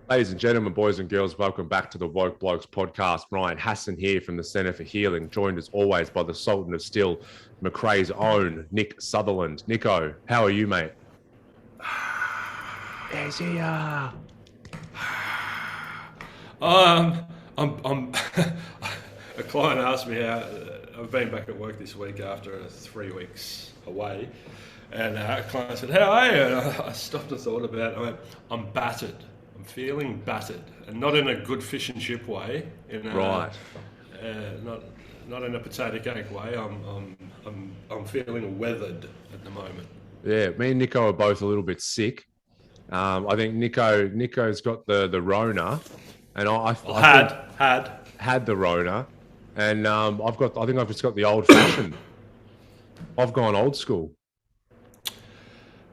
Ladies and gentlemen, boys and girls, welcome back to the Blokes podcast. Ryan Hassan here from the Centre for Healing, joined as always by the Sultan of Steel, Macrae's own Nick Sutherland. Nico, how are you, mate? There's he. I'm a client asked me how I've been back at work this week after 3 weeks away, and a client said, "How are you?" And I stopped and thought about it. I went, "I'm battered. I'm feeling battered, and not in a good fish and chip way. Right. Not in a potato cake way. I'm feeling weathered at the moment." Yeah, me and Nico are both a little bit sick. I think Nico's got the Rona, and I had the Rona, and I think I've just got the old fashioned. I've gone old school.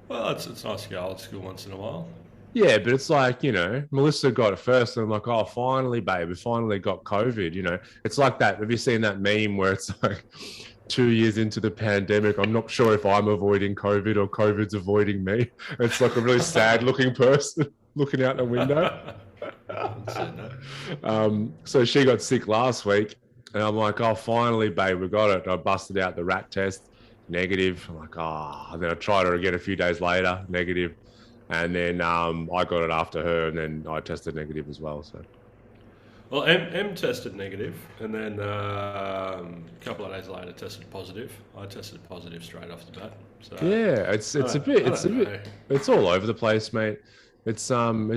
Well, it's nice to go old school once in a while. Yeah, but it's like, Melissa got it first, and I'm like, oh, finally, babe, we finally got COVID. It's like that. Have you seen that meme where it's like 2 years into the pandemic, I'm not sure if I'm avoiding COVID or COVID's avoiding me. It's like a really sad looking person looking out the window. So she got sick last week, and I'm like, oh, finally, babe, we got it. I busted out the rat test, negative. I'm like, oh, and then I tried her again a few days later, negative. And then I got it after her, and then I tested negative as well. So, well, M tested negative, and then a couple of days later tested positive. I tested positive straight off the bat. So yeah, it's all over the place, mate. It's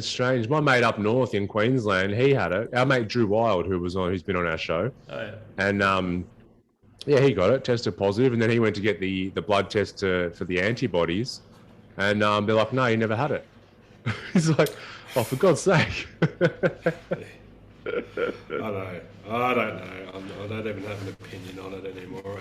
strange. My mate up north in Queensland, he had it. Our mate Drew Wild, who's been on our show, and yeah, he got it, tested positive, and then he went to get the blood test for the antibodies. And they're like, no, you never had it. He's like, oh, for God's sake. I don't know. I don't even have an opinion on it anymore.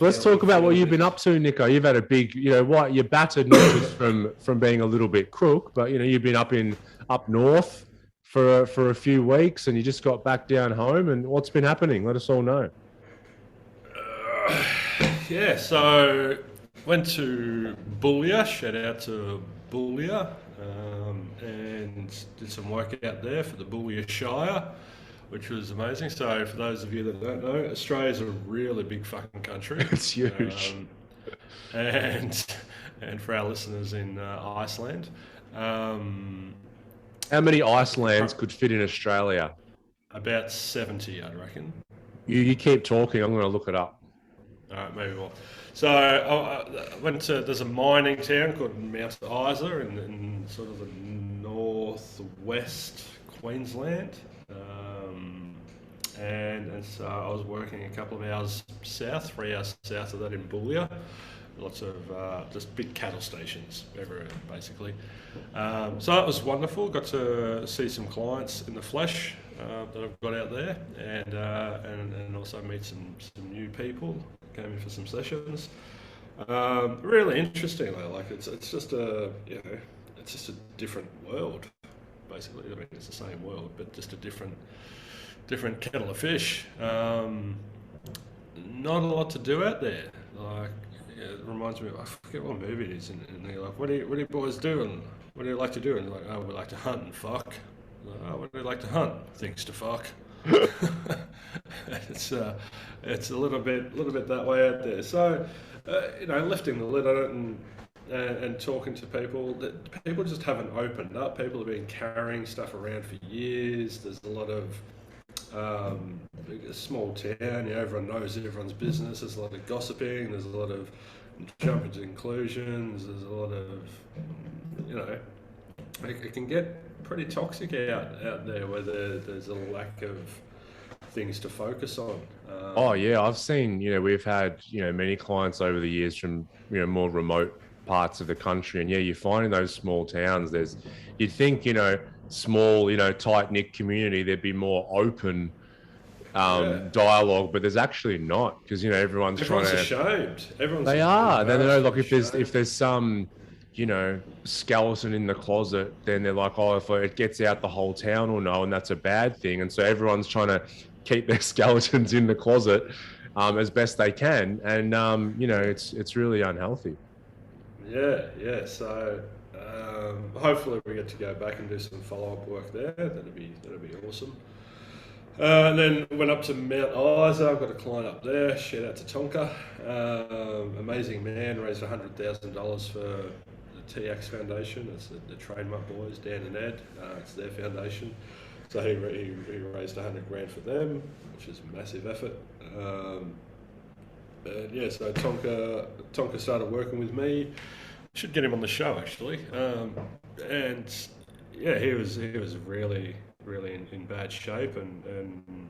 Let's talk about what you've been up to, Nico. You've had a big, you're battered not just from being a little bit crook, but, you've been up north for a few weeks, and you just got back down home. And what's been happening? Let us all know. Yeah, so went to Boulia, shout out to Boulia, and did some work out there for the Boulia Shire, which was amazing. So for those of you that don't know, Australia's a really big fucking country. It's huge. And for our listeners in Iceland. How many Icelands could fit in Australia? About 70, I reckon. You keep talking, I'm going to look it up. All right, maybe more. So I went to, there's a mining town called Mount Isa in sort of the northwest Queensland. And so I was working a couple of hours south, 3 hours south of that in Boulia. Lots of just big cattle stations everywhere, basically. So it was wonderful. Got to see some clients in the flesh that I've got out there, and also meet some new people. Came in for some sessions. Really interesting though. Like it's just it's just a different world, basically. I mean, it's the same world, but just a different kettle of fish. Not a lot to do out there. Like it reminds me of, I forget what movie it is, and they're like, what do you boys do, and what do you like to do? And they're like, oh, we like to hunt and fuck. Like, oh, what do you like to hunt? Things to fuck. It's a little bit that way out there. So, lifting the lid on it and talking to people. That people just haven't opened up. People have been carrying stuff around for years. There's a lot of a small town. Everyone knows everyone's business. There's a lot of gossiping. There's a lot of jumping to conclusions. There's a lot of it can get pretty toxic out there where there's a lack of things to focus on. Oh yeah, I've seen, we've had, many clients over the years from, more remote parts of the country. And yeah, you find in those small towns, you'd think, small, tight-knit community, there'd be more open dialogue, but there's actually not, because, everyone's ashamed. They are. Then like if there's some, skeleton in the closet, then they're like, oh, if it gets out, the whole town will know, and that's a bad thing. And so everyone's trying to keep their skeletons in the closet as best they can, and it's really unhealthy. Yeah. So hopefully we get to go back and do some follow-up work there. That'd be awesome. And then went up to Mount Isa. I've got a client up there. Shout out to Tonka. Amazing man. Raised $100,000 for the TX Foundation. It's the Trademark boys, Dan and Ed. It's their foundation. So he raised $100,000 for them, which is a massive effort. So Tonka started working with me. Should get him on the show actually. And yeah, he was really in bad shape, and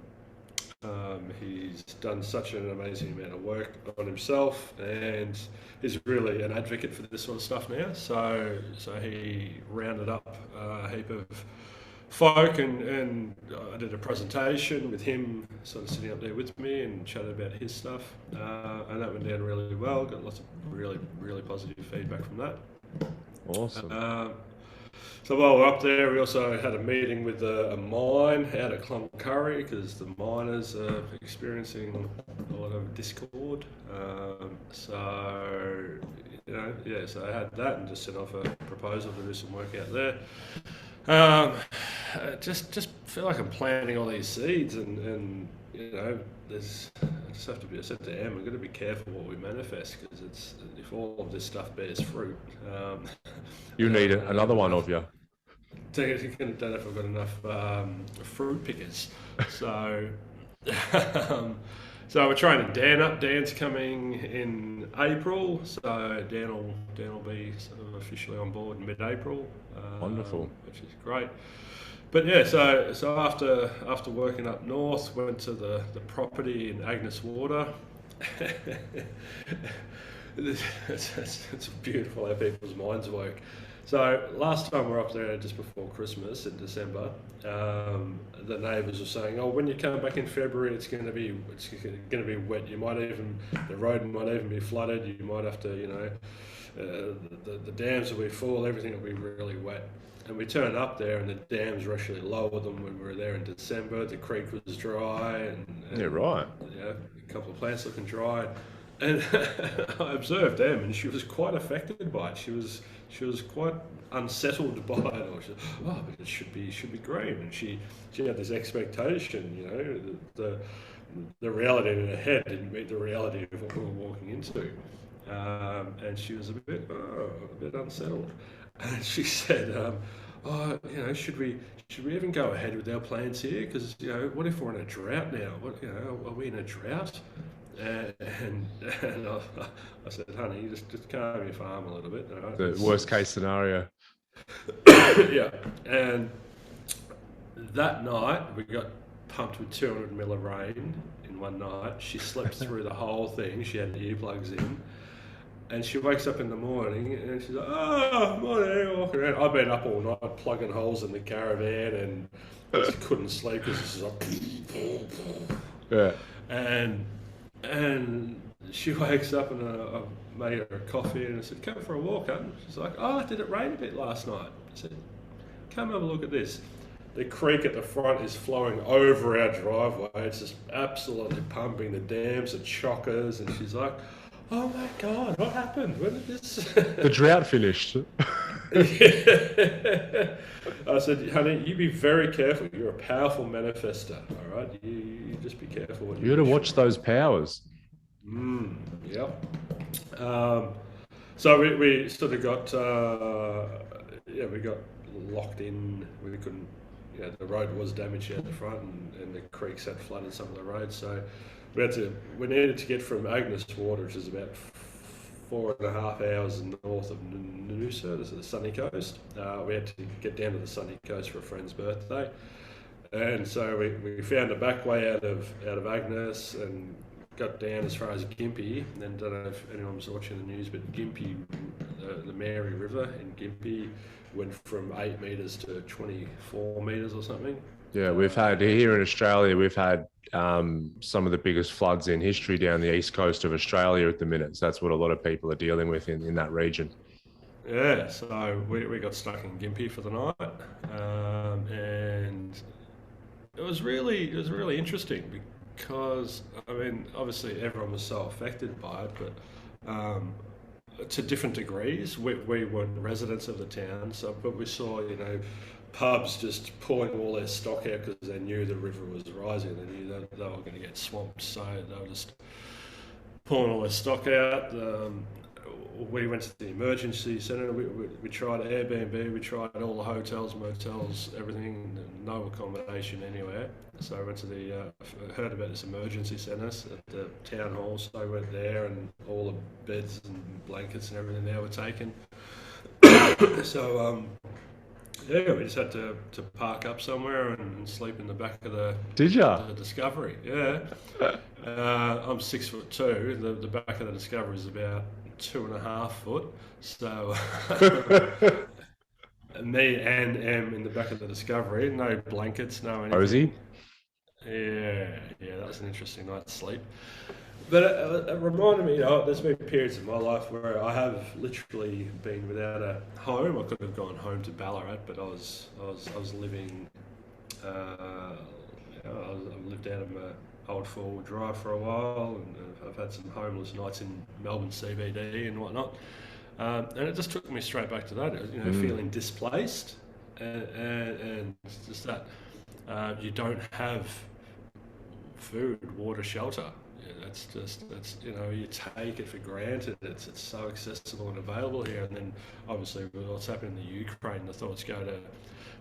he's done such an amazing amount of work on himself, and he's really an advocate for this sort of stuff now. So he rounded up a heap of folk, and I did a presentation with him sort of sitting up there with me and chatted about his stuff, and that went down really well. Got lots of really positive feedback from that. Awesome. So while we're up there, we also had a meeting with a mine out at Cloncurry, because the miners are experiencing a lot of discord. So I had that and just sent off a proposal to do some work out there. Just feel like I'm planting all these seeds, and I just have to be. I said to Em, we've got to be careful what we manifest, because if all of this stuff bears fruit, you need another one of you. I don't know if I've got enough fruit pickers. So, so we're training Dan up. Dan's coming in April, so Dan will be sort of officially on board in mid-April. Wonderful, which is great. But yeah, so after working up north, went to the property in Agnes Water. It's beautiful how people's minds work. So last time we were up there just before Christmas in December, the neighbours were saying, "Oh, when you come back in February, it's going to be wet. The road might even be flooded. You might have to, the dams will be full. Everything will be really wet." And we turned up there, and the dams were actually lower than when we were there in December. The creek was dry, and yeah, right. Yeah, a couple of plants looking dry. And I observed Em, and she was quite affected by it. She was quite unsettled by it. Or she, but it should be green. And she had this expectation, the reality in her head didn't meet the reality of what we were walking into. And she was a bit unsettled. And she said, should we even go ahead with our plans here? Because what if we're in a drought now? Are we in a drought? And I said, honey, you just calm your farm a little bit. Right? The worst case scenario. Yeah. And that night we got pumped with 200 mil of rain in one night. She slept through the whole thing. She had earplugs in. And she wakes up in the morning and she's like, "Oh, morning, walking around." I've been up all night plugging holes in the caravan and just couldn't sleep because this is like, yeah. And she wakes up, and I made her a coffee and I said, "Come for a walk, hun." She's like, "Oh, did it rain a bit last night?" I said, "Come have a look at this." The creek at the front is flowing over our driveway. It's just absolutely pumping. The dams are chockers, and she's like, "Oh my God, what happened? When did this?" The drought finished. Yeah. I said, "Honey, you be very careful. You're a powerful manifester, all right? You just be careful. What you got to watch those powers." Yeah. So we sort of got, we got locked in. We couldn't, the road was damaged at the front, and the creeks had flooded some of the roads. So we needed to get from Agnes Water, which is about 4.5 hours north of Noosa, this is the sunny coast. We had to get down to the sunny coast for a friend's birthday, and so we found a back way out of Agnes and got down as far as Gympie. And then, I don't know if anyone was watching the news, but Gympie, the Mary River in Gympie, went from 8 metres to 24 metres or something. Yeah, we've had here in Australia, we've had some of the biggest floods in history down the east coast of Australia at the minute. So that's what a lot of people are dealing with in that region. Yeah, so we got stuck in Gympie for the night, and it was really interesting because, I mean, obviously everyone was so affected by it, but to different degrees. We weren't residents of the town, but we saw, pubs just pulling all their stock out because they knew the river was rising. They knew that they were going to get swamped, so they were just pulling all their stock out. We went to the emergency centre. We tried Airbnb. We tried all the hotels, motels, everything. No accommodation anywhere. So I went to heard about this emergency centre at the town hall. So I went there, and all the beds and blankets and everything there were taken. So yeah, we just had to park up somewhere and sleep in the back of the Discovery. Yeah, I'm 6'2". The back of the Discovery is about 2.5 foot. So me and Em in the back of the Discovery, no blankets, no anything. Cozy. Yeah, that was an interesting night's sleep. But it reminded me, there's been periods in my life where I have literally been without a home. I could have gone home to Ballarat, but I was living. I lived out of my old 4-wheel drive for a while, and I've had some homeless nights in Melbourne CBD and whatnot. And it just took me straight back to that. Feeling displaced, and just that you don't have food, water, shelter. That's you take it for granted. It's so accessible and available here, and then obviously with what's happening in the Ukraine, the thoughts go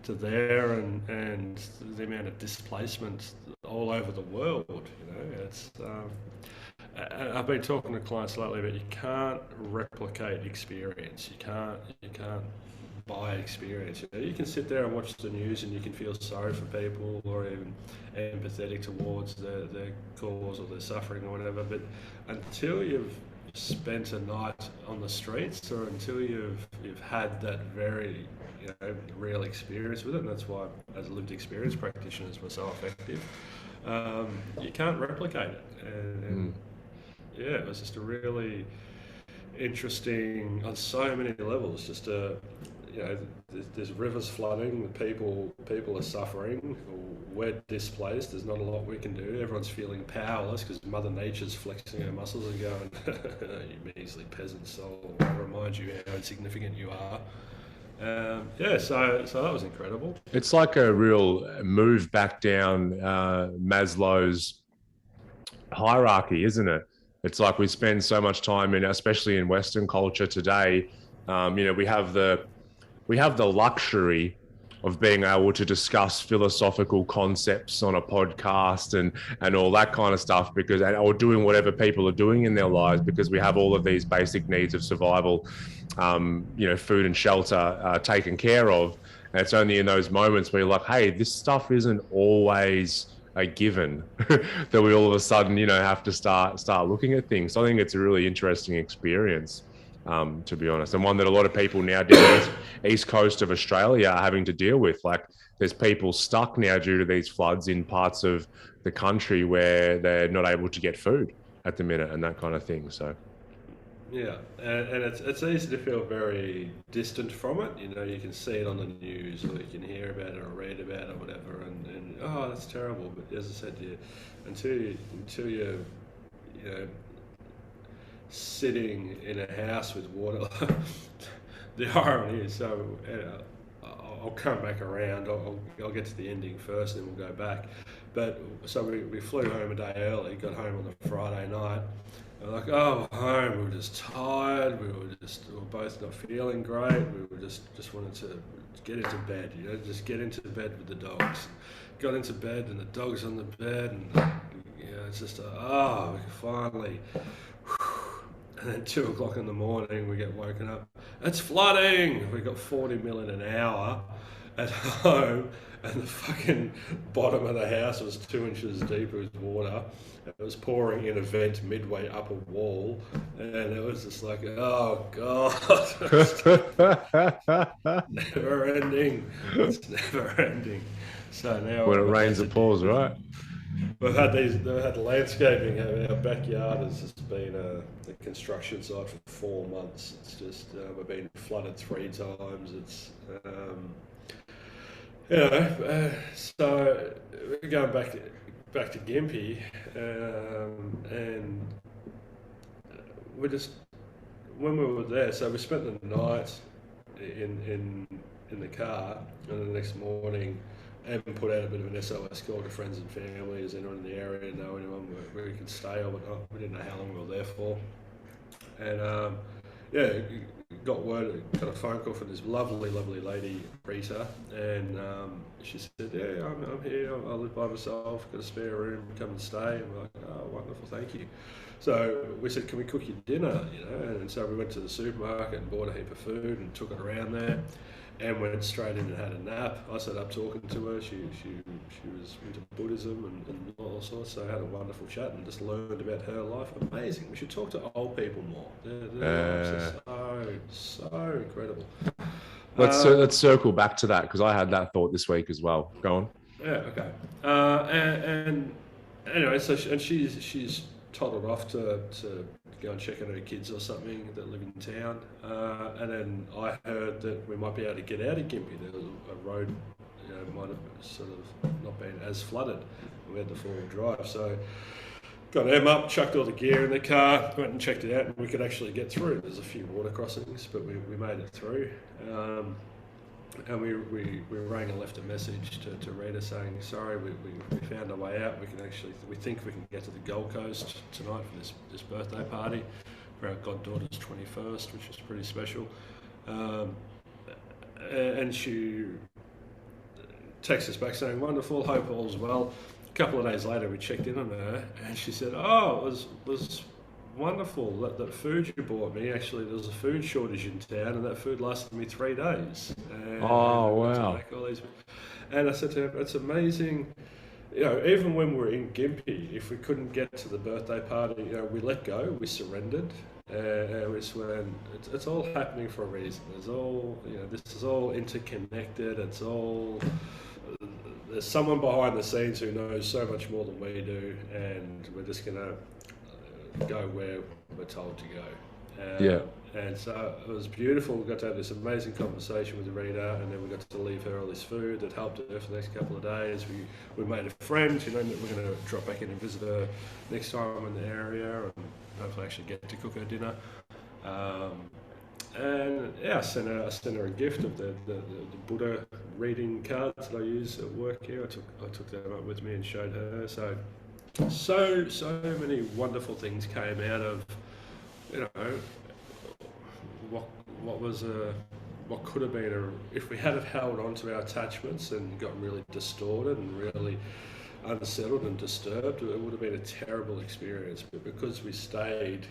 to there, and the amount of displacement all over the world. It's I've been talking to clients lately, but you can't replicate experience. You can't buy experience. You can sit there and watch the news, and you can feel sorry for people, or even empathetic towards their cause or their suffering or whatever. But until you've spent a night on the streets, or until you've had that very real experience with it, and that's why as lived experience practitioners we're so effective, you can't replicate it. And yeah, it was just a really interesting on so many levels. Just there's rivers flooding, people are suffering, we're displaced, there's not a lot we can do, everyone's feeling powerless because Mother Nature's flexing her muscles and going, you measly peasant soul, I'll remind you how insignificant you are. So that was incredible. It's like a real move back down Maslow's hierarchy, isn't it? It's like we spend so much time especially in Western culture today, we have the luxury of being able to discuss philosophical concepts on a podcast and all that kind of stuff, or doing whatever people are doing in their lives, because we have all of these basic needs of survival, food and shelter taken care of. And it's only in those moments where you're like, hey, this stuff isn't always a given that we all of a sudden, have to start looking at things. So I think it's a really interesting experience. To be honest, and one that a lot of people now down the east coast of Australia are having to deal with. Like, there's people stuck now due to these floods in parts of the country where they're not able to get food at the minute and that kind of thing. So yeah, and it's easy to feel very distant from it. You can see it on the news, or you can hear about it or read about it or whatever, and oh, that's terrible. But as I said to you, until you sitting in a house with water, the irony is, so I'll come back around. I'll get to the ending first, then we'll go back. But so we flew home a day early, got home on the Friday night. And we're like, home. We were just tired. We were both not feeling great. We were just wanted to get into bed. Just get into bed with the dogs. Got into bed, and the dog's on the bed, and it's just we finally. And then 2 o'clock in the morning, we get woken up. It's flooding! We got 40 mil in an hour at home, and the fucking bottom of the house was 2 inches deep with water. It was pouring in a vent midway up a wall, and it was just like, oh God. Never ending. It's never ending. So now when it rains, it pours, right? We've had landscaping. Our backyard has just been a construction site for 4 months. It's just we've been flooded 3 times. It's so we're going back to Gympie, and we just when we were there, so we spent the night in the car, and the next morning, Evan put out a bit of an SOS call to friends and family. Is anyone in the area know anyone where we could stay or whatnot? We didn't know how long we were there for, and yeah, got a phone call from this lovely lady, Rita, and she said, yeah, I'm here, I live by myself, got a spare room, come and stay. And we're like, oh, wonderful, thank you. So we said, can we cook you dinner, and so we went to the supermarket and bought a heap of food and took it around there and went straight in and had a nap. I sat up talking to her. She was into Buddhism and all sorts, so I had a wonderful chat and just learned about her life. Amazing. We should talk to old people more. Their lives are so incredible. Let's circle back to that, because I had that thought this week as well. Go on. Yeah, okay. And anyway, so she's toddled off to go and check on her kids or something that live in town. And then I heard that we might be able to get out of Gympie. There was a road, might have sort of not been as flooded. We had the four-wheel drive, so got them up, chucked all the gear in the car, went and checked it out, and we could actually get through. There's a few water crossings, but we made it through. And we rang and left a message to Rita saying, sorry, we found a way out. We think we can get to the Gold Coast tonight for this birthday party for our goddaughter's 21st, which is pretty special. And she texted us back saying, wonderful, hope all's well. A couple of days later, we checked in on her, and she said, oh, it was wonderful, that food you bought me, actually there was a food shortage in town and that food lasted me 3 days. And wow. And I said to her, it's amazing, even when we're in Gympie, if we couldn't get to the birthday party, we let go, we surrendered, we just went, it's all happening for a reason. It's all, this is all interconnected, there's someone behind the scenes who knows so much more than we do, and we're just going to go where we're told to go. And so it was beautiful. We got to have this amazing conversation with Rita, and then we got to leave her all this food that helped her for the next couple of days. We made a friend, that we're going to drop back in and visit her next time I'm in the area, and hopefully actually get to cook her dinner. And yeah, I sent her a gift of the Buddha reading cards that I use at work here. I took them up with me and showed her. So many wonderful things came out of, what could have been if we had held on to our attachments and got really distorted and really unsettled and disturbed, it would have been a terrible experience. But because we stayed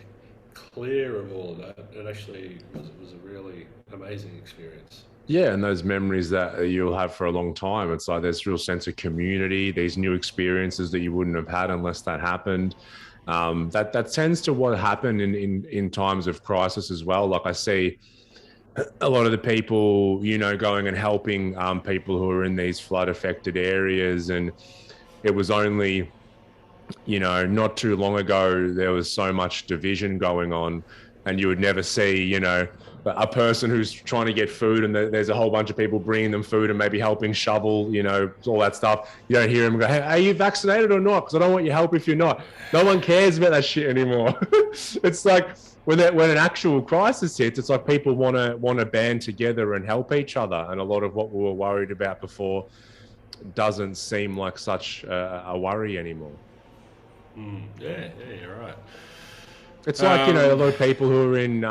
clear of all of that, it actually was a really amazing experience. Yeah, and those memories that you'll have for a long time. It's like there's a real sense of community, these new experiences that you wouldn't have had unless that happened. That tends to what happened in times of crisis as well. Like I see a lot of the people, going and helping people who are in these flood affected areas. And it was only, not too long ago, there was so much division going on, and you would never see, a person who's trying to get food and there's a whole bunch of people bringing them food and maybe helping shovel, all that stuff. You don't hear them go, hey, are you vaccinated or not? Because I don't want your help if you're not. No one cares about that shit anymore. It's like when an actual crisis hits, it's like people want to band together and help each other. And a lot of what we were worried about before doesn't seem like such a worry anymore. Yeah, you're right. It's like, a lot of people who are in,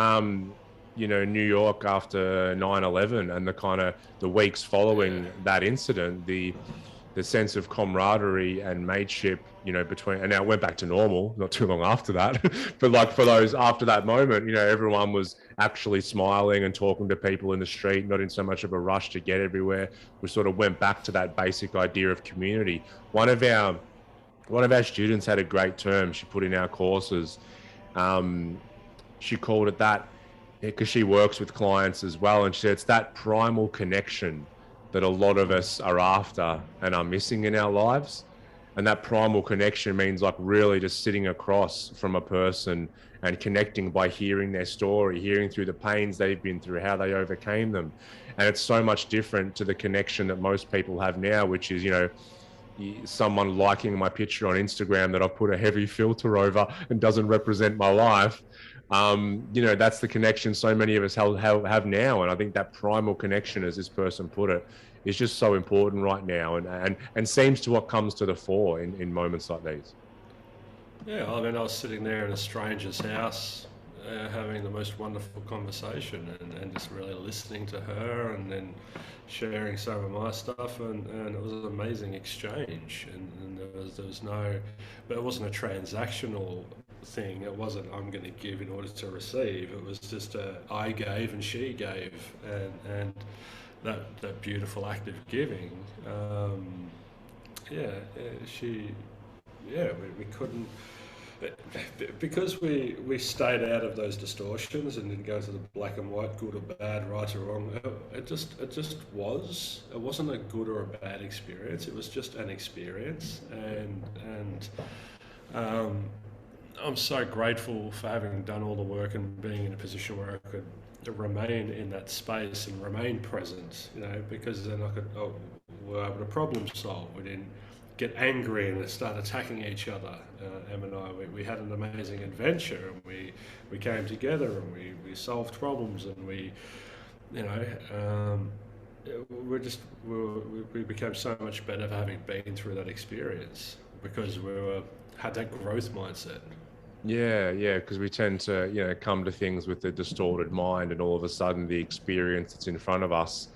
New York after 9/11 and the weeks following that incident, the sense of camaraderie and mateship, between, and now it went back to normal not too long after that. But like for those after that moment, everyone was actually smiling and talking to people in the street, not in so much of a rush to get everywhere. We sort of went back to that basic idea of community. One of our students had a great term she put in our courses. She called it that, because she works with clients as well, and she said it's that primal connection that a lot of us are after and are missing in our lives. And that primal connection means like really just sitting across from a person and connecting by hearing their story, hearing through the pains they've been through, how they overcame them. And it's so much different to the connection that most people have now, which is, someone liking my picture on Instagram that I've put a heavy filter over and doesn't represent my life. You know, that's the connection so many of us have now. And I think that primal connection, as this person put it, is just so important right now, and seems to what comes to the fore in moments like these. Yeah, I mean, I was sitting there in a stranger's house, having the most wonderful conversation, and just really listening to her, and then sharing some of my stuff, and it was an amazing exchange. And there was no, but it wasn't a transactional thing. It wasn't I'm going to give in order to receive. It was just I gave and she gave, and that beautiful act of giving. Yeah, she, yeah, we couldn't, because we stayed out of those distortions and didn't go to the black and white, good or bad, right or wrong. It just was. It wasn't a good or a bad experience. It was just an experience, and I'm so grateful for having done all the work and being in a position where I could remain in that space and remain present. You know, because then I could, we were able to problem solve. We didn't get angry and start attacking each other. Em and I, we had an amazing adventure, and we came together, and we solved problems, and you know, we became so much better for having been through that experience, because had that growth mindset. Yeah, yeah, because we tend to, you know, come to things with a distorted mind, and all of a sudden the experience that's in front of us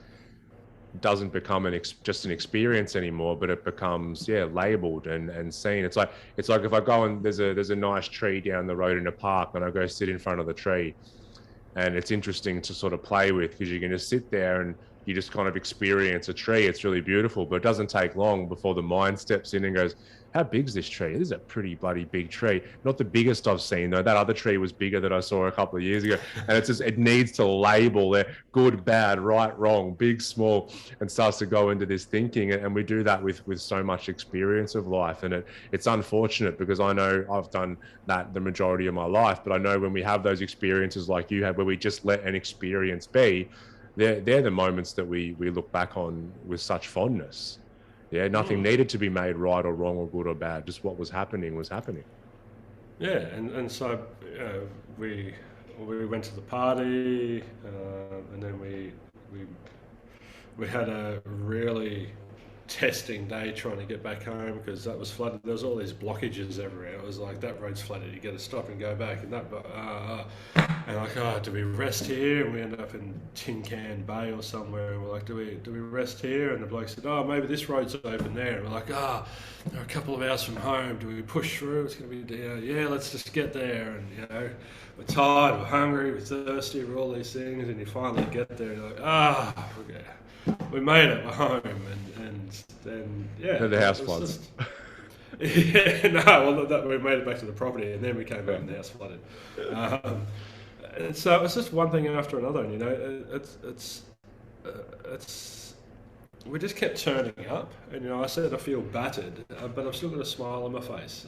doesn't become just an experience anymore, but it becomes, yeah, labeled and seen. It's like if I go and there's a nice tree down the road in a park, and I go sit in front of the tree, and it's interesting to sort of play with, because you can just sit there and you just kind of experience a tree. It's really beautiful, but it doesn't take long before the mind steps in and goes, how big's this tree? This is a pretty bloody big tree. Not the biggest I've seen, though. That other tree was bigger that I saw a couple of years ago. And it's just, it needs to label it good, bad, right, wrong, big, small, and starts to go into this thinking. And we do that with so much experience of life. And it's unfortunate, because I know I've done that the majority of my life, but I know when we have those experiences like you had, where we just let an experience be, they're the moments that we look back on with such fondness. Yeah, nothing needed to be made right or wrong or good or bad. Just what was happening was happening. Yeah, and so we went to the party, and then we had a really testing day trying to get back home, because that was flooded. There was all these blockages everywhere. It was like, that road's flooded, you got to stop and go back, and and like, do we rest here? And we ended up in Tin Can Bay or somewhere, and we're like, do we rest here? And the bloke said, maybe this road's open there. And we're like, they're a couple of hours from home, do we push through? It's going to be, yeah, let's just get there. And, you know, we're tired, we're hungry, we're thirsty, we're all these things, and you finally get there, and you're like, okay, we made it, we're home. And then, yeah. The house floods. Yeah, no, well, we made it back to the property, and then we came back and the house flooded. And so it's just one thing after another, and, you know, it's we just kept turning up, and, you know, I said I feel battered, but I've still got a smile on my face.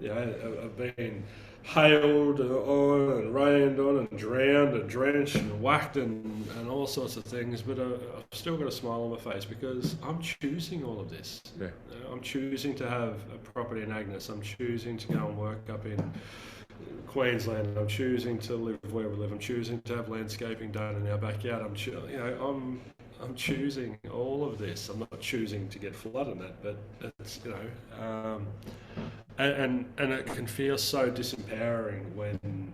You know, I've been hailed on and rained on and drowned and drenched and whacked and all sorts of things, but I've still got a smile on my face, because I'm choosing all of this. Yeah. I'm choosing to have a property in Agnes. I'm choosing to go and work up in Queensland. I'm choosing to live where we live. I'm choosing to have landscaping done in our backyard. I'm choosing all of this. I'm not choosing to get flooded in that, but it's, you know, and it can feel so disempowering when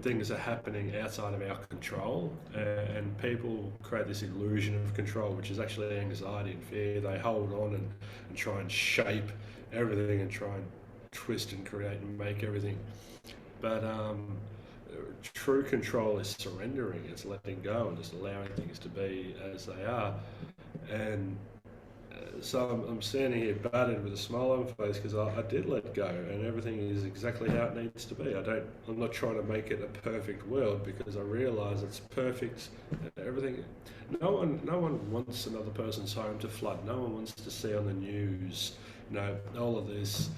things are happening outside of our control, and people create this illusion of control, which is actually anxiety and fear. They hold on and try and shape everything and try and twist and create and make everything. But true control is surrendering. It's letting go and just allowing things to be as they are. And so I'm standing here battered with a smile on my face, because I did let go, and everything is exactly how it needs to be. I'm not trying to make it a perfect world, because I realise it's perfect. Everything. No one wants another person's home to flood. No one wants to see on the news, you know, all of these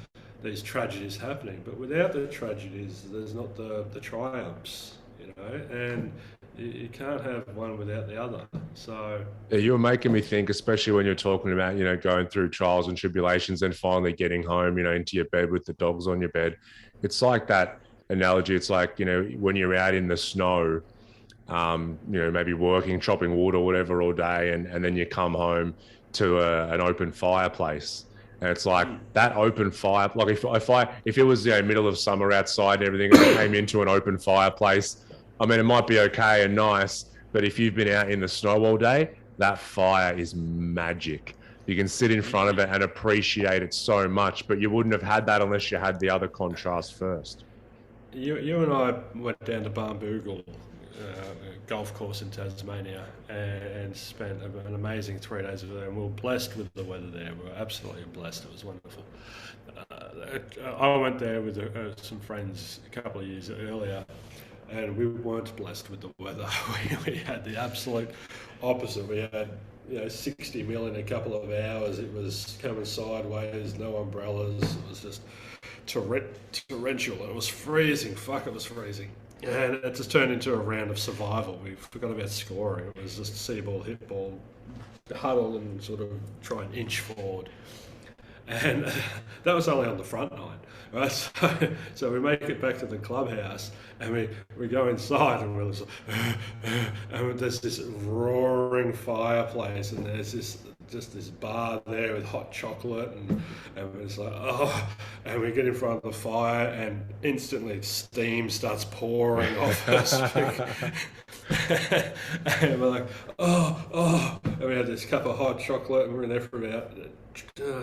tragedies happening. But without the tragedies, there's not the triumphs, you know, and you can't have one without the other. So yeah, you were making me think, especially when you're talking about, you know, going through trials and tribulations and finally getting home, you know, into your bed with the dogs on your bed. It's like that. analogy. It's like, when you're out in the snow, maybe working, chopping wood or whatever all day, and then you come home to an open fireplace. And it's like that open fire, like if it was middle of summer outside and everything, and I came into an open fireplace, I mean, it might be okay and nice, but if you've been out in the snow all day, that fire is magic. You can sit in front of it and appreciate it so much, but you wouldn't have had that unless you had the other contrast first. You and I went down to Barnbougle golf course in Tasmania and spent an amazing 3 days there, and we were blessed with the weather there. We were absolutely blessed. It was wonderful. I went there with some friends a couple of years earlier, and we weren't blessed with the weather. We had the absolute opposite. We had 60 mil in a couple of hours. It was coming sideways, no umbrellas. It was just torrential. It was freezing. Fuck, it was freezing. And it just turned into a round of survival. We forgot about scoring. It was just see ball, hit ball, huddle and sort of try and inch forward. And that was only on the front nine, right? So we make it back to the clubhouse, and we go inside, and we're just like, and there's this roaring fireplace, and there's just this bar there with hot chocolate, and it's like, and we get in front of the fire, and instantly steam starts pouring off us. And we're like, and we had this cup of hot chocolate, and we were in there for about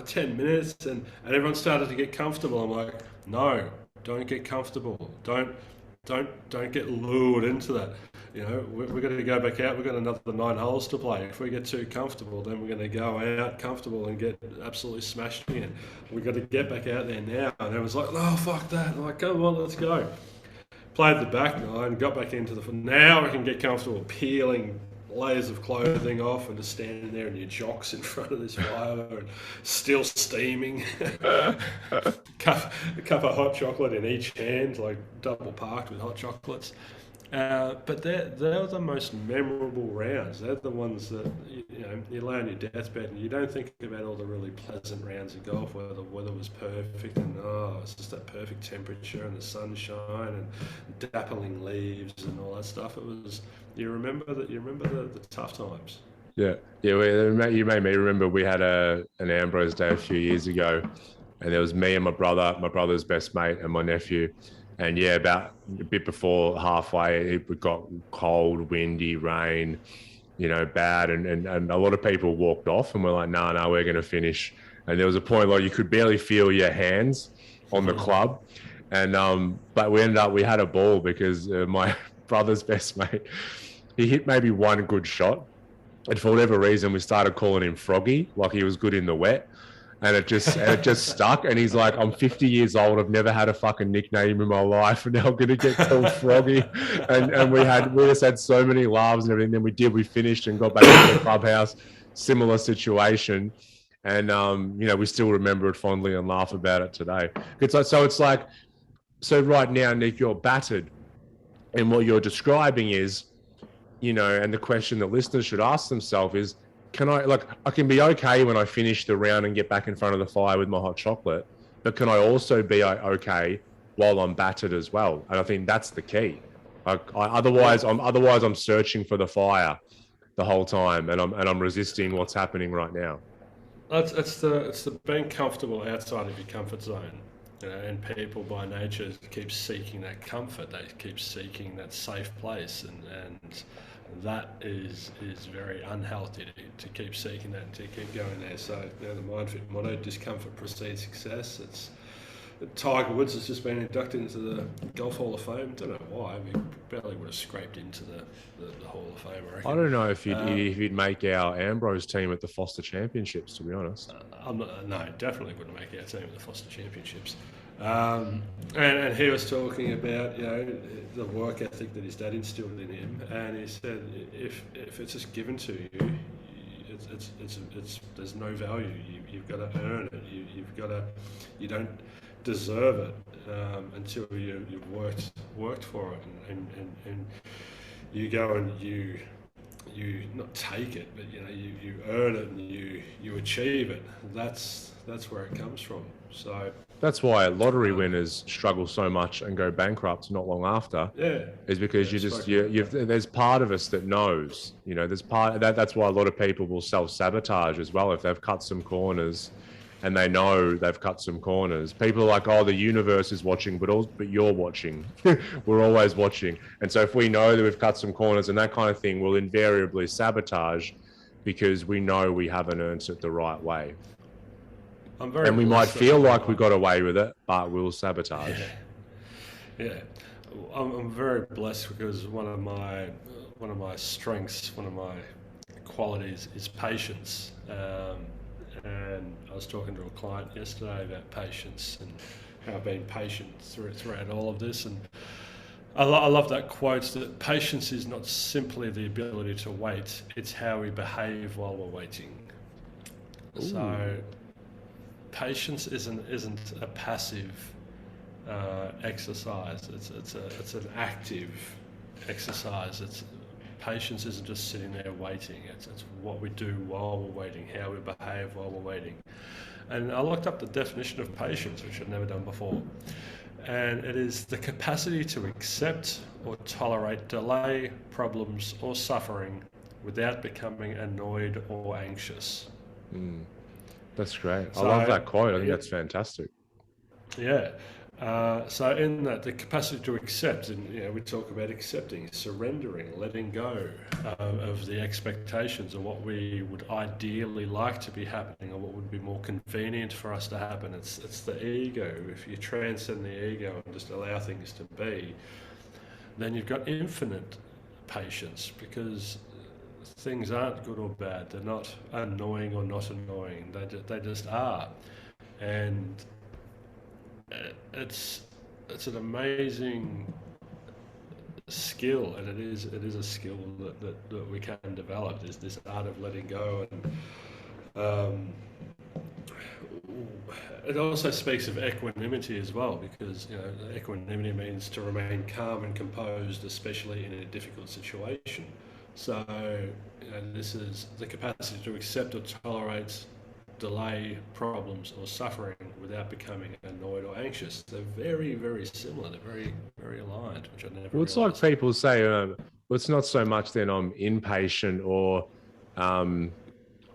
10 minutes, and everyone started to get comfortable. I'm like, no, don't get comfortable. Don't get lured into that. We're going to go back out. We've got another 9 holes to play. If we get too comfortable, then we're going to go out comfortable and get absolutely smashed again. We've got to get back out there now. And everyone's like, no, fuck that. I'm like, come on, let's go. Played the back nine, got back into now we can get comfortable peeling layers of clothing off and just standing there in your jocks in front of this fire and still steaming. a cup of hot chocolate in each hand, like double parked with hot chocolates. But they're the most memorable rounds. They're the ones that you lay on your deathbed and you don't think about all the really pleasant rounds of golf where the weather was perfect and it's just that perfect temperature and the sunshine and dappling leaves and all that stuff. It was you remember the tough times. Yeah. You made me remember we had an Ambrose Day a few years ago, and there was me and my brother's best mate, and my nephew. And about a bit before halfway, it got cold, windy, rain, bad. And a lot of people walked off and were like, no, we're going to finish. And there was a point like you could barely feel your hands on the club. And but we had a ball because my brother's best mate, he hit maybe one good shot. And for whatever reason, we started calling him Froggy, like he was good in the wet. And it just stuck. And he's like, I'm 50 years old. I've never had a fucking nickname in my life. And now I'm going to get called Froggy. And we just had so many laughs and everything. Then we finished and got back to the clubhouse. Similar situation. And, we still remember it fondly and laugh about it today. So right now, Nick, you're battered. And what you're describing is, and the question that listeners should ask themselves is, I can be okay when I finish the round and get back in front of the fire with my hot chocolate, but can I also be okay while I'm battered as well? And I think that's the key. Otherwise I'm searching for the fire the whole time, and I'm resisting what's happening right now. It's the being comfortable outside of your comfort zone. And people by nature keep seeking that comfort. They keep seeking that safe place, and that is very unhealthy to keep seeking that and to keep going there. So the Myndfit motto, discomfort precedes success. It's Tiger Woods has just been inducted into the Golf Hall of Fame. Don't know why. I mean, barely would have scraped into the Hall of Fame, I reckon. I don't know if he'd make our Ambrose team at the Foster Championships, to be honest. No, definitely wouldn't make our team at the Foster Championships. And he was talking about the work ethic that his dad instilled in him, and he said if it's just given to you, it's there's no value. You've got to earn it. You don't deserve it until you've worked for it, and you go and you you not take it, but you earn it and you achieve it. That's where it comes from. So that's why lottery winners struggle so much and go bankrupt not long after. Yeah, is because there's part of us that knows. There's that's why a lot of people will self-sabotage as well if they've cut some corners. And they know they've cut some corners. People are like, oh, the universe is watching, but you're watching. We're always watching. And so if we know that we've cut some corners and that kind of thing, we'll invariably sabotage because we know we haven't earned it the right way. And we might feel like we got away with it, but we'll sabotage. Yeah. I'm very blessed because one of my strengths, one of my qualities is patience. And I was talking to a client yesterday about patience and how I've been patient throughout all of this. And I love that quote that patience is not simply the ability to wait, it's how we behave while we're waiting. Ooh. So patience isn't a passive exercise. It's an active exercise. Patience isn't just sitting there waiting. It's what we do while we're waiting, how we behave while we're waiting. And I looked up the definition of patience, which I'd never done before. And it is the capacity to accept or tolerate delay, problems, or suffering without becoming annoyed or anxious. That's great. I love that quote. I think that's fantastic. Yeah. So in that, the capacity to accept, and we talk about accepting, surrendering, letting go of the expectations of what we would ideally like to be happening or what would be more convenient for us to happen. It's the ego. If you transcend the ego and just allow things to be, then you've got infinite patience because things aren't good or bad. They're not annoying or not annoying. They just are. And it's an amazing skill, and it is a skill that we can develop. Is this art of letting go, and it also speaks of equanimity as well, because equanimity means to remain calm and composed, especially in a difficult situation. So this is the capacity to accept or tolerate delay, problems, or suffering without becoming annoyed or anxious. They're very, very similar. They're very, very aligned, which I never. Well, it's like people say, well, it's not so much then I'm impatient or I'm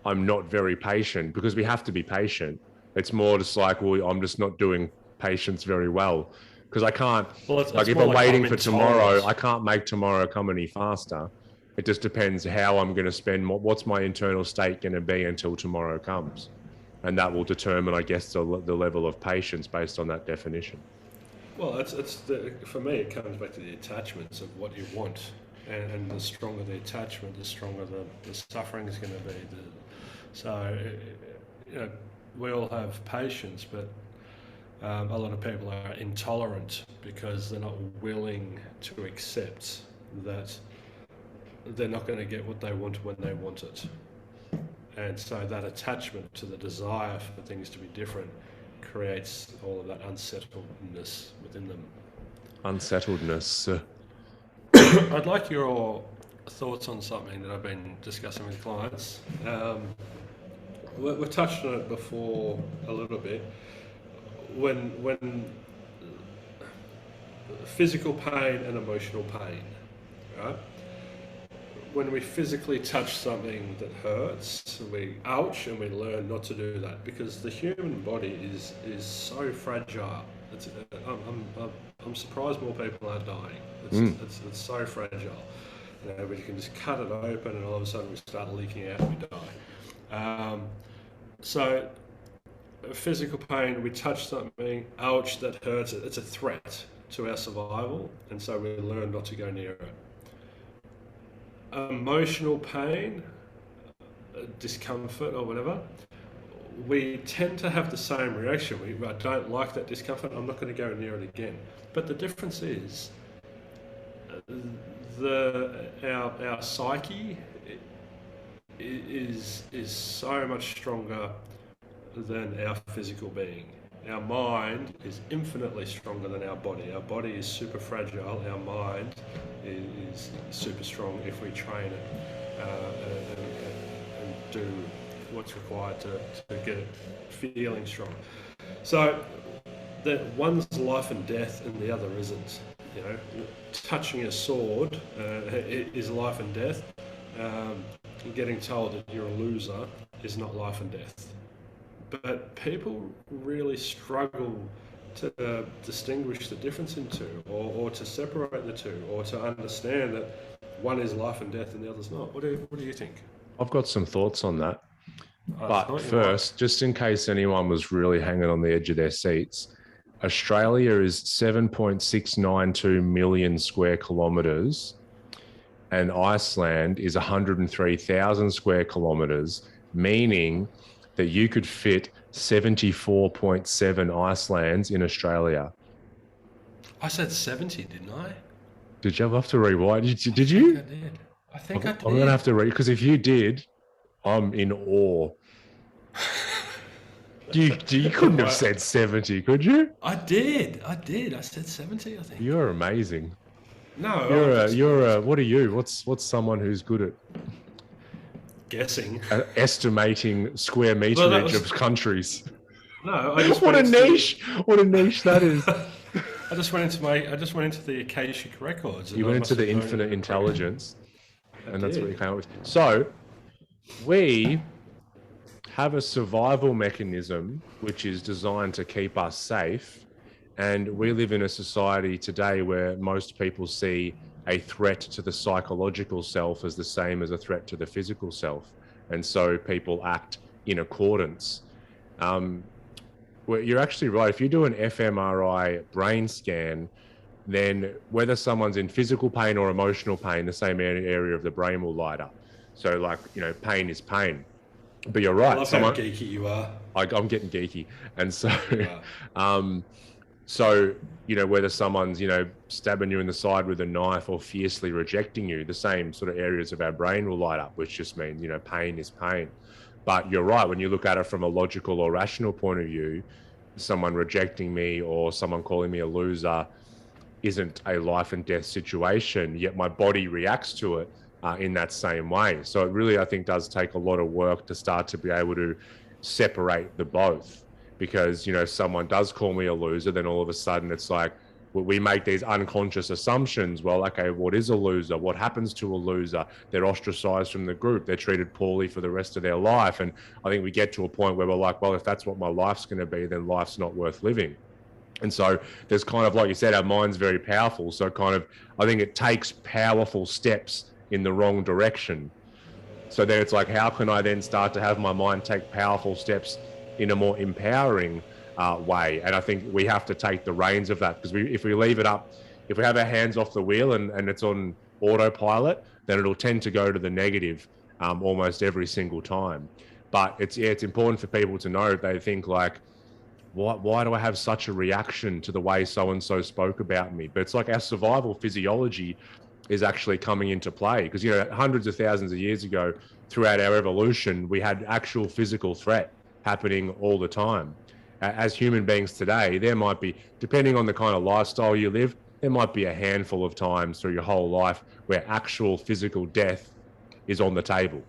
not very patient, because we have to be patient. It's more just like, well, I'm just not doing patience very well because I can't. Well, like if I'm waiting for tomorrow, I can't make tomorrow come any faster. It just depends how I'm going to spend. What's my internal state going to be until tomorrow comes, and that will determine, I guess, the level of patience based on that definition. Well, for me, it comes back to the attachments of what you want, and the stronger the attachment, the stronger the suffering is going to be. So, we all have patience, but a lot of people are intolerant because they're not willing to accept that they're not going to get what they want when they want it. And so that attachment to the desire for things to be different creates all of that unsettledness within them. Unsettledness. I'd like your thoughts on something that I've been discussing with clients. We've touched on it before a little bit. When physical pain and emotional pain, right? When we physically touch something that hurts, we ouch, and we learn not to do that, because the human body is so fragile. I'm surprised more people aren't dying. It's so fragile. We can just cut it open, and all of a sudden we start leaking out and we die. So physical pain, we touch something, ouch, that hurts. It's a threat to our survival, and so we learn not to go near it. Emotional pain, discomfort or whatever, we tend to have the same reaction. I don't like that discomfort, I'm not going to go near it again. But the difference is our psyche is so much stronger than our physical being. Our mind is infinitely stronger than our body. Our body is super fragile. Our mind is super strong if we train it. and do what's required to get it feeling strong. So that one's life and death and the other isn't. You know, touching a sword is life and death. Getting told that you're a loser is not life and death. But people really struggle to distinguish the difference in two, or to separate the two, or to understand that one is life and death and the other's not. What do you think? I've got some thoughts on that. But first, just in case anyone was really hanging on the edge of their seats, Australia is 7.692 million square kilometres, and Iceland is 103,000 square kilometres, meaning that you could fit 74.7 Icelands in Australia. I said 70, didn't I? Did you have to rewind? Did you? I think I did. I'm going to have to read, because if you did, I'm in awe. You couldn't have said 70, could you? I did. I said 70, I think. You're amazing. No. You're what are you? What's someone who's good at guessing? Estimating square meterage of countries. No, what a niche that is. I just went into the Akashic records. You went into the infinite intelligence, and that's what you came up with. So we have a survival mechanism which is designed to keep us safe, and we live in a society today where most people see a threat to the psychological self as the same as a threat to the physical self, and so people act in accordance. Well, you're actually right. If you do an fMRI brain scan, then whether someone's in physical pain or emotional pain, the same area of the brain will light up. So, like, pain is pain. But you're right. I love how geeky you are. I'm getting geeky. And so, so, whether someone's, stabbing you in the side with a knife or fiercely rejecting you, the same sort of areas of our brain will light up, which just means, pain is pain. But you're right, when you look at it from a logical or rational point of view, someone rejecting me or someone calling me a loser isn't a life and death situation, yet my body reacts to it in that same way. So it really, I think, does take a lot of work to start to be able to separate the both. Because, if someone does call me a loser, then all of a sudden it's like, we make these unconscious assumptions. Well, okay, what is a loser? What happens to a loser? They're ostracized from the group. They're treated poorly for the rest of their life. And I think we get to a point where we're like, well, if that's what my life's going to be, then life's not worth living. And so there's kind of, like you said, our mind's very powerful. So I think it takes powerful steps in the wrong direction. So then it's like, how can I then start to have my mind take powerful steps in a more empowering way? And I think we have to take the reins of that, because if we leave it up, if we have our hands off the wheel and it's on autopilot, then it'll tend to go to the negative almost every single time. But it's important for people to know, they think like, why do I have such a reaction to the way so-and-so spoke about me? But it's like our survival physiology is actually coming into play, because hundreds of thousands of years ago, throughout our evolution, we had actual physical threat happening all the time. As human beings today, there might be, depending on the kind of lifestyle you live, there might be a handful of times through your whole life where actual physical death is on the table.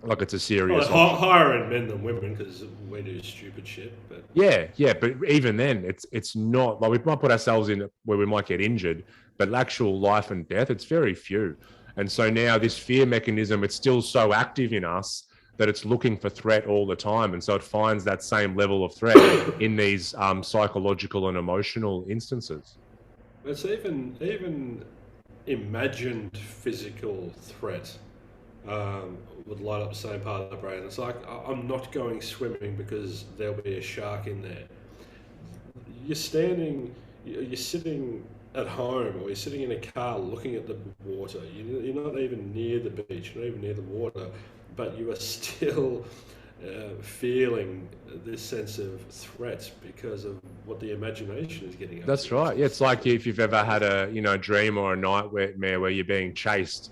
Like, it's a serious higher in men than women, because we do stupid shit. But yeah, but even then, it's not like we might put ourselves in where we might get injured, but actual life and death, it's very few. And so now this fear mechanism, it's still so active in us that it's looking for threat all the time. And so it finds that same level of threat in these psychological and emotional instances. It's even imagined physical threat would light up the same part of the brain. It's like, I'm not going swimming because there'll be a shark in there. You're sitting at home, or you're sitting in a car looking at the water. You're not even near the beach, you're not even near the water, but you are still feeling this sense of threat because of what the imagination is getting. That's right. Yeah, it's like if you've ever had a dream or a nightmare where you're being chased,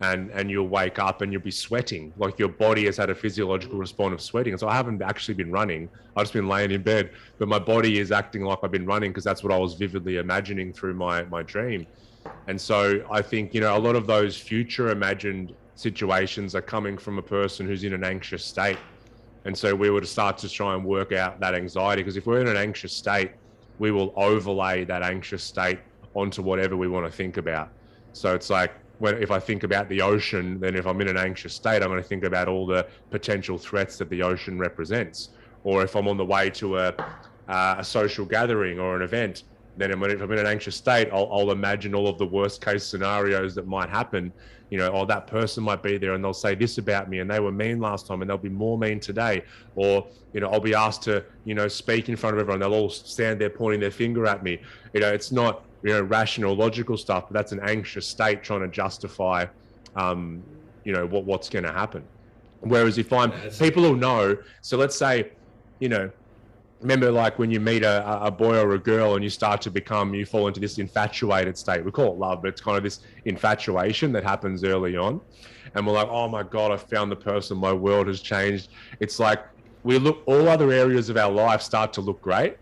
and you'll wake up and you'll be sweating, like your body has had a physiological response of sweating. And so I haven't actually been running, I've just been laying in bed, but my body is acting like I've been running, because that's what I was vividly imagining through my dream. And so I think, a lot of those future imagined situations are coming from a person who's in an anxious state. And so we were to start to try and work out that anxiety, because if we're in an anxious state, we will overlay that anxious state onto whatever we want to think about. So it's like, if I think about the ocean, then if I'm in an anxious state, I'm going to think about all the potential threats that the ocean represents. Or if I'm on the way to a social gathering or an event, then if I'm in an anxious state, I'll imagine all of the worst case scenarios that might happen. That person might be there and they'll say this about me and they were mean last time and they'll be more mean today. Or, I'll be asked to, speak in front of everyone. They'll all stand there pointing their finger at me. It's not, rational, logical stuff, but that's an anxious state trying to justify, what's going to happen. Whereas if people will know, so let's say, remember like when you meet a boy or a girl and you fall into this infatuated state. We call it love, but it's kind of this infatuation that happens early on. And we're like, oh my God, I found the person, my world has changed. It's like all other areas of our life start to look great.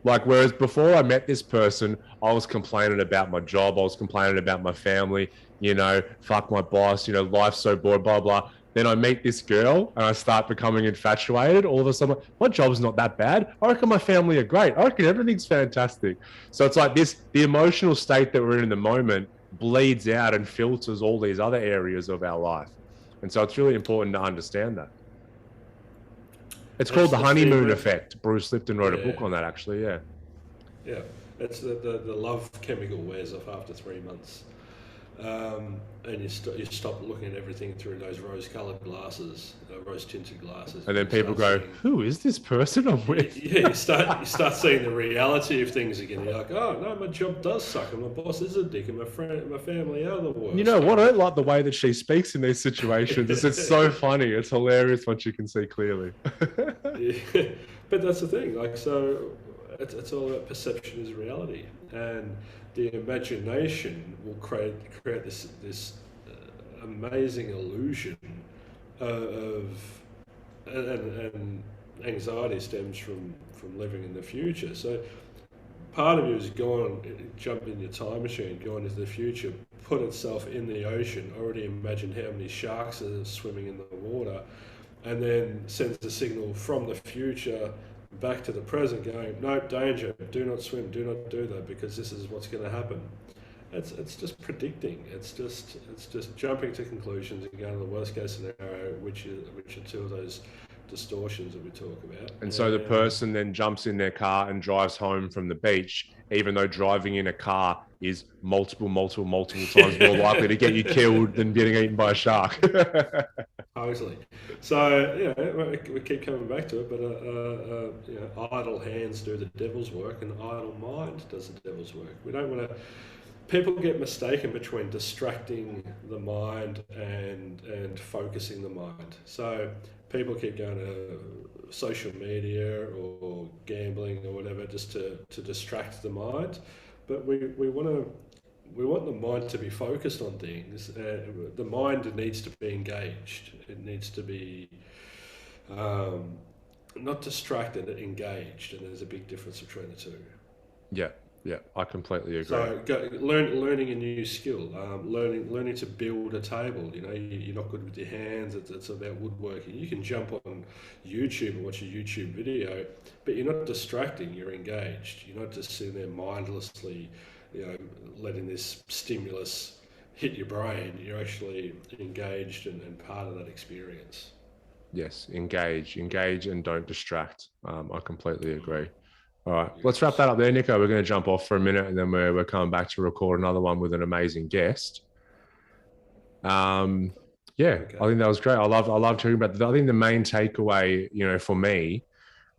Like, whereas before I met this person, I was complaining about my job. I was complaining about my family, fuck my boss, life's so bored, blah, blah. Then I meet this girl and I start becoming infatuated. All of a sudden, my job's not that bad. I reckon my family are great. I reckon everything's fantastic. So it's like the emotional state that we're in the moment bleeds out and filters all these other areas of our life. And so it's really important to understand that. It's called the honeymoon effect. Bruce Lipton wrote a book on that, actually. Yeah. Yeah. It's the love chemical wears off after 3 months. And you stop looking at everything through those rose-coloured glasses, rose-tinted glasses. And then people go, who is this person I'm with? Yeah, you start seeing the reality of things again. You're like, oh, no, my job does suck, and my boss is a dick, and my family are the worst. You know what? I don't like the way that she speaks in these situations. It's so funny. It's hilarious once you can see clearly. Yeah. But that's the thing. Like, so it's all about perception is reality. And the imagination will create this amazing illusion and anxiety stems from living in the future. So part of you is jump in your time machine, go into the future, put itself in the ocean, already imagine how many sharks are swimming in the water, and then sends a signal from the future back to the present going, no, danger, do not swim, do not do that, because this is what's going to happen. It's just predicting. It's just jumping to conclusions and going to the worst case scenario, which are two of those distortions that we talk about. And so the person then jumps in their car and drives home from the beach, even though driving in a car is multiple times more likely to get you killed than getting eaten by a shark. Totally. So, we keep coming back to it, but idle hands do the devil's work and idle mind does the devil's work. We don't want to... People get mistaken between distracting the mind and focusing the mind. So people keep going to social media or gambling or whatever just to distract the mind. But we want the mind to be focused on things. The mind needs to be engaged. It needs to be not distracted, engaged. And there's a big difference between the two. Yeah, I completely agree. So learning a new skill, learning to build a table. You're not good with your hands. It's about woodworking. You can jump on YouTube and watch a YouTube video, but you're not distracting. You're engaged. You're not just sitting there mindlessly, letting this stimulus hit your brain. You're actually engaged and part of that experience. Yes, engage and don't distract. I completely agree. All right, let's wrap that up there, Nico. We're going to jump off for a minute and then we're coming back to record another one with an amazing guest. Okay. I think that was great. I love hearing about that. I think the main takeaway, for me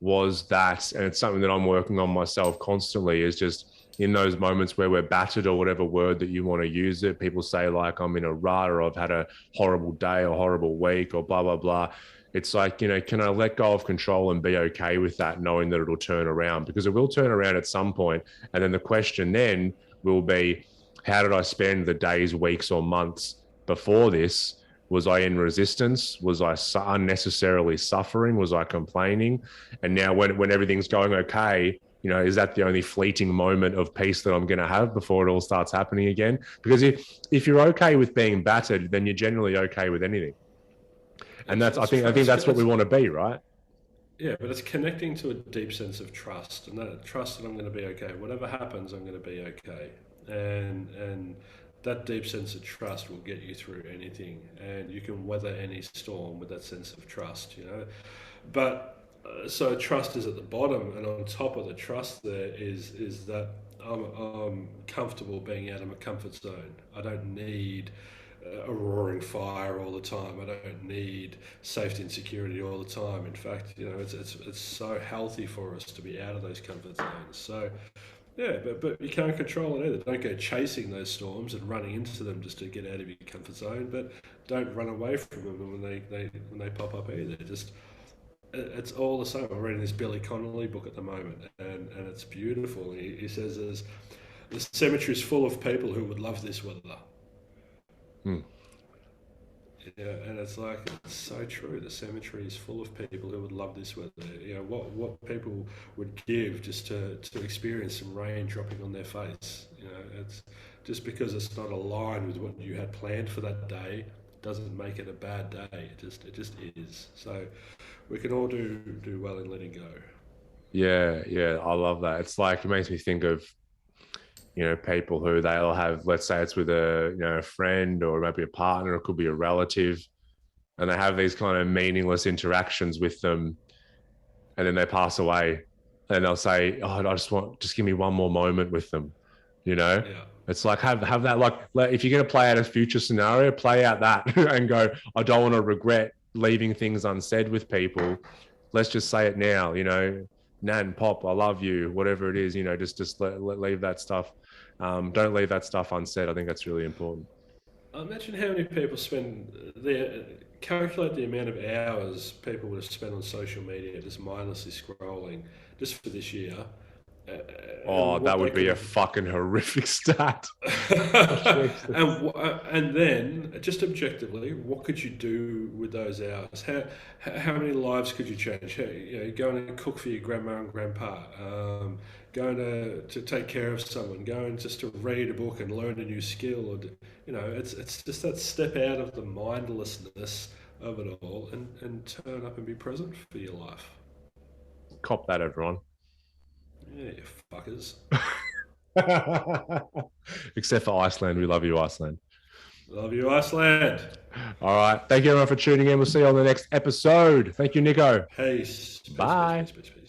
was that, and it's something that I'm working on myself constantly, is just in those moments where we're battered or whatever word that you want to use it. People say like, I'm in a rut or I've had a horrible day or horrible week or blah, blah, blah. It's like, can I let go of control and be okay with that, knowing that it'll turn around? Because it will turn around at some point. And then the question then will be, how did I spend the days, weeks, or months before this? Was I in resistance? Was I unnecessarily suffering? Was I complaining? And now when everything's going okay, is that the only fleeting moment of peace that I'm going to have before it all starts happening again? Because if you're okay with being battered, then you're generally okay with anything. And I think that's what we want to be, right? Yeah, but it's connecting to a deep sense of trust, and that trust that I'm going to be okay. Whatever happens, I'm going to be okay, and that deep sense of trust will get you through anything, and you can weather any storm with that sense of trust. But so trust is at the bottom, and on top of the trust, there is that I'm comfortable being out of my comfort zone. I don't need a roaring fire all the time. I don't need safety and security all the time. In fact, it's so healthy for us to be out of those comfort zones. So yeah, but you can't control it either. Don't go chasing those storms and running into them just to get out of your comfort zone. But don't run away from them when they pop up either. Just it's all the same. I'm reading this Billy Connolly book at the moment, and it's beautiful. He says the cemetery is full of people who would love this weather. Hmm. Yeah, and it's so true. The cemetery is full of people who would love this weather. What people would give just to experience some rain dropping on their face. It's just because it's not aligned with what you had planned for that day doesn't make it a bad day. It just is. So we can all do well in letting go. Yeah, I love that. It's it makes me think of people who they'll have, let's say it's with a friend or maybe a partner, it could be a relative, and they have these kind of meaningless interactions with them, and then they pass away, and they'll say, "Oh, just give me one more moment with them," Yeah. It's have that, if you're going to play out a future scenario, play out that and go, I don't want to regret leaving things unsaid with people. Let's just say it now, Nan, Pop, I love you, whatever it is, just leave that stuff. Don't leave that stuff unsaid. I think that's really important. Imagine how many people calculate the amount of hours people would have spent on social media just mindlessly scrolling just for this year. That would be a fucking horrific stat. and then, just objectively, what could you do with those hours? How many lives could you change? Going to cook for your grandma and grandpa, going to take care of someone, going just to read a book and learn a new skill, or it's just that step out of the mindlessness of it all and turn up and be present for your life. Cop that, everyone. Yeah, you fuckers. Except for Iceland. We love you, Iceland. Love you, Iceland. All right. Thank you, everyone, for tuning in. We'll see you on the next episode. Thank you, Nico. Peace. Bye. Peace.